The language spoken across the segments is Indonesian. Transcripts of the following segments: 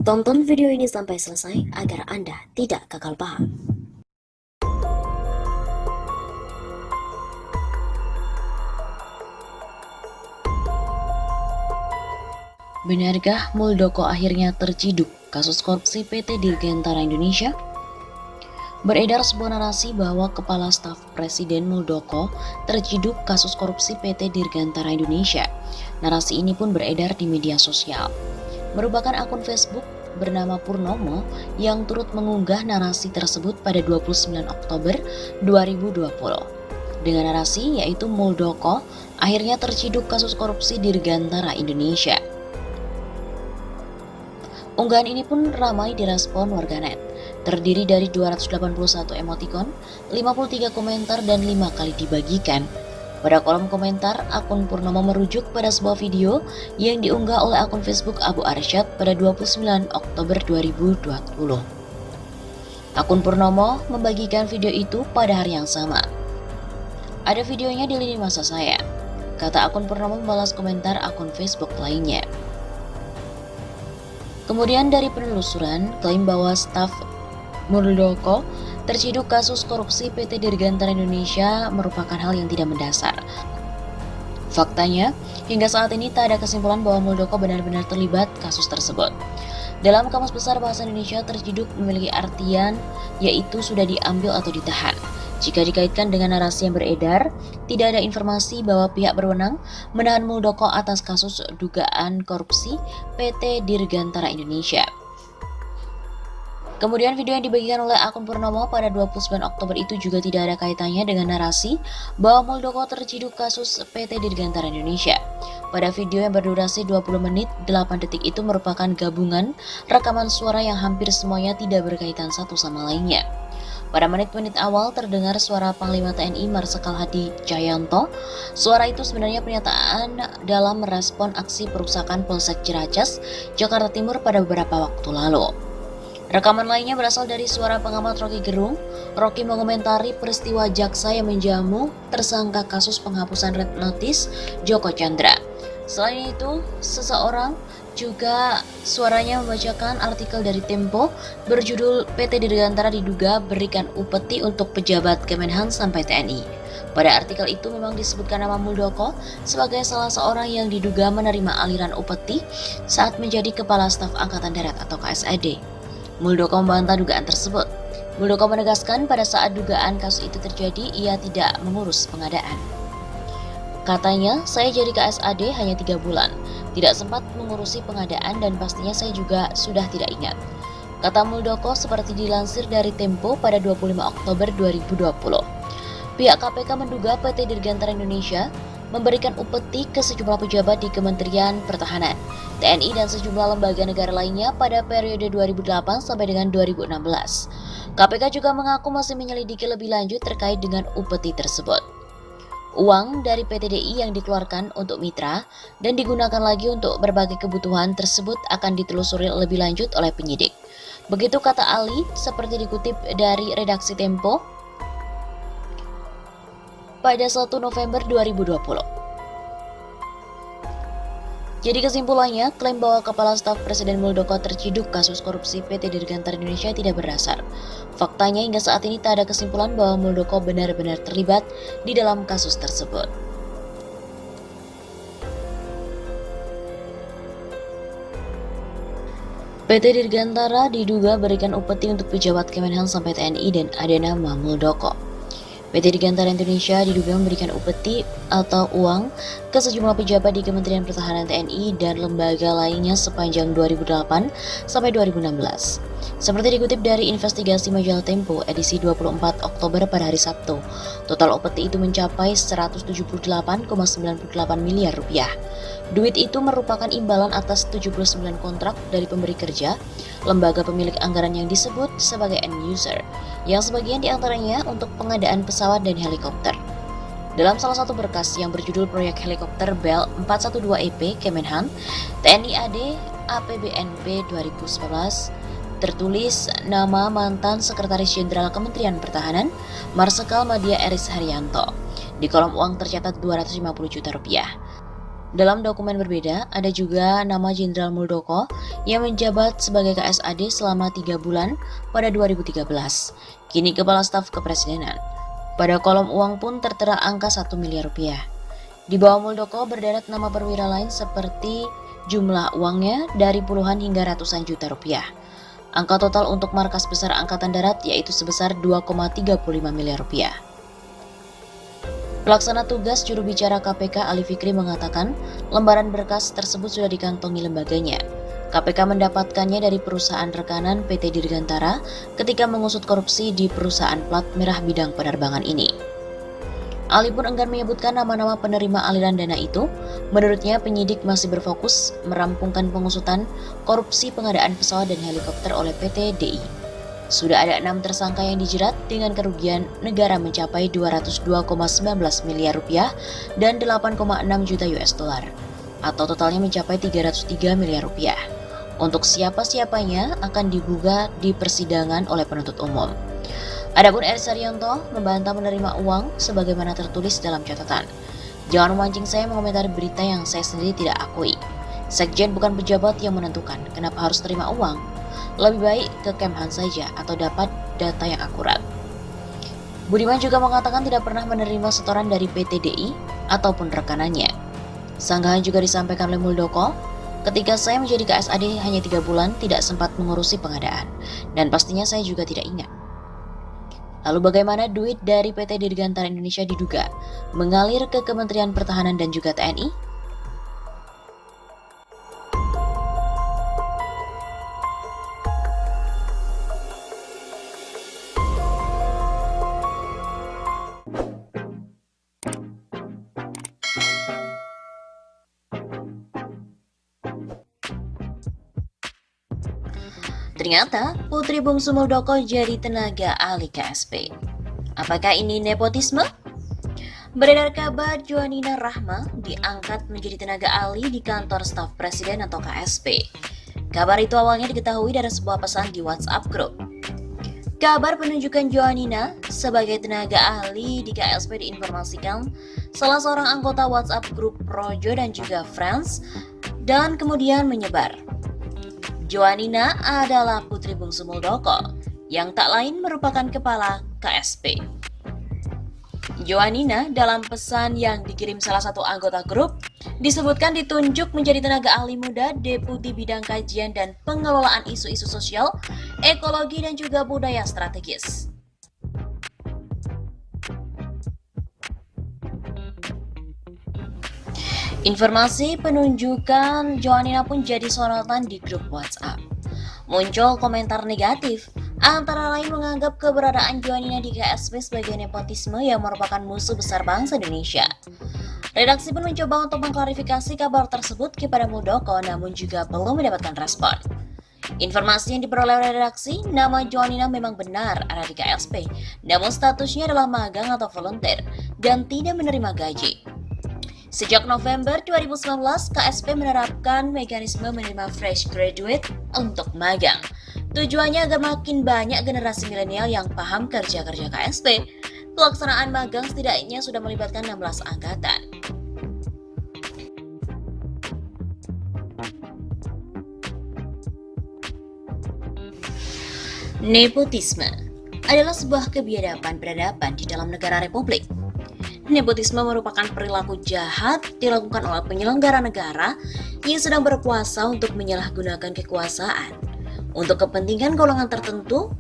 Tonton video ini sampai selesai agar Anda tidak gagal paham. Benarkah Muldoko akhirnya terciduk kasus korupsi PT Dirgantara Indonesia? Beredar sebuah narasi bahwa Kepala Staf Presiden Muldoko terciduk kasus korupsi PT Dirgantara Indonesia. Narasi ini pun beredar di media sosial. Merupakan akun Facebook bernama Purnomo yang turut mengunggah narasi tersebut pada 29 Oktober 2020. Dengan narasi yaitu Muldoko akhirnya terciduk kasus korupsi Dirgantara Indonesia. Unggahan ini pun ramai direspon warganet. Terdiri dari 281 emotikon, 53 komentar, dan 5 kali dibagikan. Pada kolom komentar, akun Purnomo merujuk pada sebuah video yang diunggah oleh akun Facebook Abu Arsyad pada 29 Oktober 2020. Akun Purnomo membagikan video itu pada hari yang sama. Ada videonya di lini masa saya, kata akun Purnomo membalas komentar akun Facebook lainnya. Kemudian dari penelusuran, klaim bahwa staf Muldoko terciduk kasus korupsi PT Dirgantara Indonesia merupakan hal yang tidak mendasar. Faktanya, hingga saat ini tak ada kesimpulan bahwa Muldoko benar-benar terlibat kasus tersebut. Dalam Kamus Besar Bahasa Indonesia, terciduk memiliki artian yaitu sudah diambil atau ditahan. Jika dikaitkan dengan narasi yang beredar, tidak ada informasi bahwa pihak berwenang menahan Muldoko atas kasus dugaan korupsi PT Dirgantara Indonesia. Kemudian video yang dibagikan oleh akun Purnomo pada 29 Oktober itu juga tidak ada kaitannya dengan narasi bahwa Muldoko terciduk kasus PT Dirgantara Indonesia. Pada video yang berdurasi 20 menit 8 detik itu merupakan gabungan rekaman suara yang hampir semuanya tidak berkaitan satu sama lainnya. Pada menit-menit awal terdengar suara Panglima TNI Marsikal Hadi Cahyanto. Suara itu sebenarnya pernyataan dalam merespon aksi perusakan Polsek Ciracas, Jakarta Timur pada beberapa waktu lalu. Rekaman lainnya berasal dari suara pengamat Rocky Gerung. Rocky mengomentari peristiwa jaksa yang menjamu tersangka kasus penghapusan red notice Joko Chandra. Selain itu, seseorang juga suaranya membacakan artikel dari Tempo berjudul PT Dirgantara diduga berikan upeti untuk pejabat Kemenhan sampai TNI. Pada artikel itu memang disebutkan nama Muldoko sebagai salah seorang yang diduga menerima aliran upeti saat menjadi Kepala Staf Angkatan Darat atau KSAD. Muldoko membantah dugaan tersebut. Muldoko menegaskan pada saat dugaan kasus itu terjadi, ia tidak mengurus pengadaan. Katanya, saya jadi KSAD hanya 3 bulan, tidak sempat mengurusi pengadaan dan pastinya saya juga sudah tidak ingat. Kata Muldoko seperti dilansir dari Tempo pada 25 Oktober 2020. Pihak KPK menduga PT Dirgantara Indonesia memberikan upeti ke sejumlah pejabat di Kementerian Pertahanan, TNI dan sejumlah lembaga negara lainnya pada periode 2008 sampai dengan 2016. KPK juga mengaku masih menyelidiki lebih lanjut terkait dengan upeti tersebut. Uang dari PT DI yang dikeluarkan untuk mitra dan digunakan lagi untuk berbagai kebutuhan tersebut akan ditelusuri lebih lanjut oleh penyidik. Begitu kata Ali, seperti dikutip dari redaksi Tempo pada 1 November 2020. Jadi kesimpulannya, klaim bahwa Kepala Staf Presiden Muldoko terciduk kasus korupsi PT Dirgantara Indonesia tidak berdasar. Faktanya hingga saat ini tak ada kesimpulan bahwa Muldoko benar-benar terlibat di dalam kasus tersebut. PT Dirgantara diduga berikan upeti untuk pejabat Kemenhan sampai TNI dan ada nama Muldoko. PT Dirgantara Indonesia diduga memberikan upeti atau uang ke sejumlah pejabat di Kementerian Pertahanan TNI dan lembaga lainnya sepanjang 2008 sampai 2016. Seperti dikutip dari investigasi majalah Tempo edisi 24 Oktober pada hari Sabtu, total upeti itu mencapai 178,98 miliar rupiah. Duit itu merupakan imbalan atas 79 kontrak dari pemberi kerja, lembaga pemilik anggaran yang disebut sebagai end user, yang sebagian diantaranya untuk pengadaan pesawat dan helikopter. Dalam salah satu berkas yang berjudul Proyek Helikopter Bell 412EP Kemenhan, TNI AD APBNP 2019, tertulis nama mantan Sekretaris Jenderal Kementerian Pertahanan, Marsikal Madya Eris Haryanto. Di kolom uang tercatat 250 juta rupiah. Dalam dokumen berbeda, ada juga nama Jenderal Muldoko yang menjabat sebagai KSAD selama 3 bulan pada 2013. Kini Kepala Staf Kepresidenan. Pada kolom uang pun tertera angka 1 miliar rupiah. Di bawah Muldoko berderet nama perwira lain seperti jumlah uangnya dari puluhan hingga ratusan juta rupiah. Angka total untuk Markas Besar Angkatan Darat yaitu sebesar 2,35 miliar rupiah. Pelaksana tugas juru bicara KPK Ali Fikri mengatakan lembaran berkas tersebut sudah dikantongi lembaganya. KPK mendapatkannya dari perusahaan rekanan PT Dirgantara ketika mengusut korupsi di perusahaan plat merah bidang penerbangan ini. Ali pun enggan menyebutkan nama-nama penerima aliran dana itu. Menurutnya penyidik masih berfokus merampungkan pengusutan korupsi pengadaan pesawat dan helikopter oleh PT DI. Sudah ada 6 tersangka yang dijerat dengan kerugian negara mencapai 202,19 miliar rupiah dan 8,6 juta US dollar, atau totalnya mencapai 303 miliar rupiah. Untuk siapa-siapanya akan digugah di persidangan oleh penuntut umum. Adapun Eri Saryanto membantah menerima uang sebagaimana tertulis dalam catatan. Jangan memancing saya mengomentari berita yang saya sendiri tidak akui. Sekjen bukan pejabat yang menentukan kenapa harus terima uang. Lebih baik ke Kemhan saja atau dapat data yang akurat. Budiman juga mengatakan tidak pernah menerima setoran dari PT DI ataupun rekanannya. Sanggahan juga disampaikan oleh Muldoko, ketika saya menjadi KSAD hanya 3 bulan tidak sempat mengurusi pengadaan, dan pastinya saya juga tidak ingat. Lalu bagaimana duit dari PT Dirgantara Indonesia diduga mengalir ke Kementerian Pertahanan dan juga TNI? Ternyata Putri Bungsu Muldoko jadi tenaga ahli KSP. Apakah ini nepotisme? Beredar kabar Johanina Rahma diangkat menjadi tenaga ahli di kantor staf presiden atau KSP. Kabar itu awalnya diketahui dari sebuah pesan di WhatsApp Group. Kabar penunjukan Johanina sebagai tenaga ahli di KSP diinformasikan salah seorang anggota WhatsApp Group Projo dan juga Friends, dan kemudian menyebar. Johanina adalah Putri Bungsu Muldoko, yang tak lain merupakan kepala KSP. Johanina dalam pesan yang dikirim salah satu anggota grup, disebutkan ditunjuk menjadi tenaga ahli muda Deputi Bidang Kajian dan Pengelolaan Isu-Isu Sosial, Ekologi dan juga Budaya Strategis. Informasi penunjukan Johanina pun jadi sorotan di grup WhatsApp. Muncul komentar negatif, antara lain menganggap keberadaan Johanina di KSP sebagai nepotisme yang merupakan musuh besar bangsa Indonesia. Redaksi pun mencoba untuk mengklarifikasi kabar tersebut kepada Muldoko, namun juga belum mendapatkan respon. Informasi yang diperoleh oleh redaksi, nama Johanina memang benar ada di KSP, namun statusnya adalah magang atau volunteer dan tidak menerima gaji. Sejak November 2019, KSP menerapkan mekanisme menerima fresh graduate untuk magang. Tujuannya agar makin banyak generasi milenial yang paham kerja-kerja KSP. Pelaksanaan magang setidaknya sudah melibatkan 16 angkatan. Nepotisme adalah sebuah kebiadaban peradaban di dalam negara republik. Nepotisme merupakan perilaku jahat dilakukan oleh penyelenggara negara yang sedang berkuasa untuk menyalahgunakan kekuasaan untuk kepentingan golongan tertentu,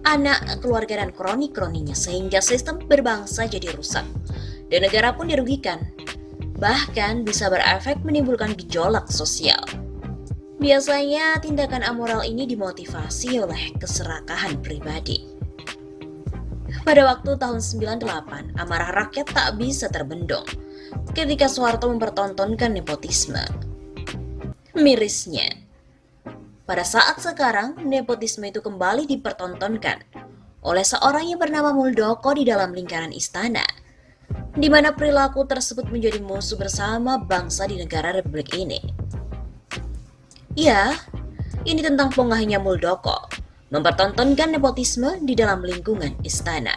anak, keluarga, dan kroni-kroninya, sehingga sistem berbangsa jadi rusak dan negara pun dirugikan. Bahkan bisa berefek menimbulkan gejolak sosial. Biasanya tindakan amoral ini dimotivasi oleh keserakahan pribadi. Pada waktu tahun 98, amarah rakyat tak bisa terbendung ketika Soeharto mempertontonkan nepotisme. Mirisnya, pada saat sekarang nepotisme itu kembali dipertontonkan oleh seorang yang bernama Muldoko di dalam lingkaran istana, di mana perilaku tersebut menjadi musuh bersama bangsa di negara republik ini. Ya, ini tentang pongahnya Muldoko mempertontonkan nepotisme di dalam lingkungan istana.